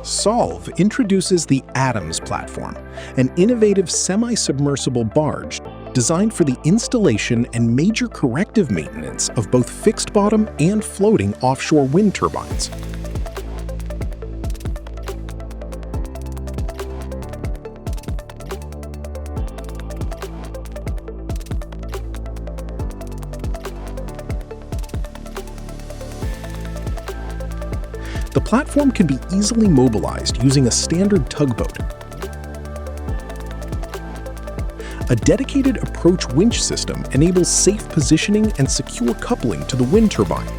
Solve introduces the Adams platform, an innovative semi-submersible barge designed for the installation and major corrective maintenance of both fixed-bottom and floating offshore wind turbines. The platform can be easily mobilized using a standard tugboat. A dedicated approach winch system enables safe positioning and secure coupling to the wind turbine.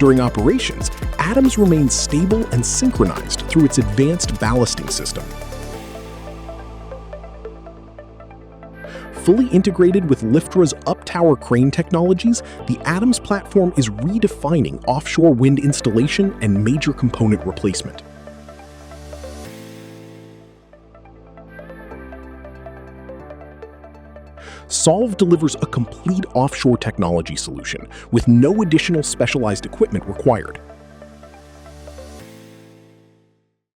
During operations, Adams remains stable and synchronized through its advanced ballasting system. Fully integrated with Liftra's up-tower crane technologies, the Adams platform is redefining offshore wind installation and major component replacement. Solve delivers a complete offshore technology solution with no additional specialized equipment required.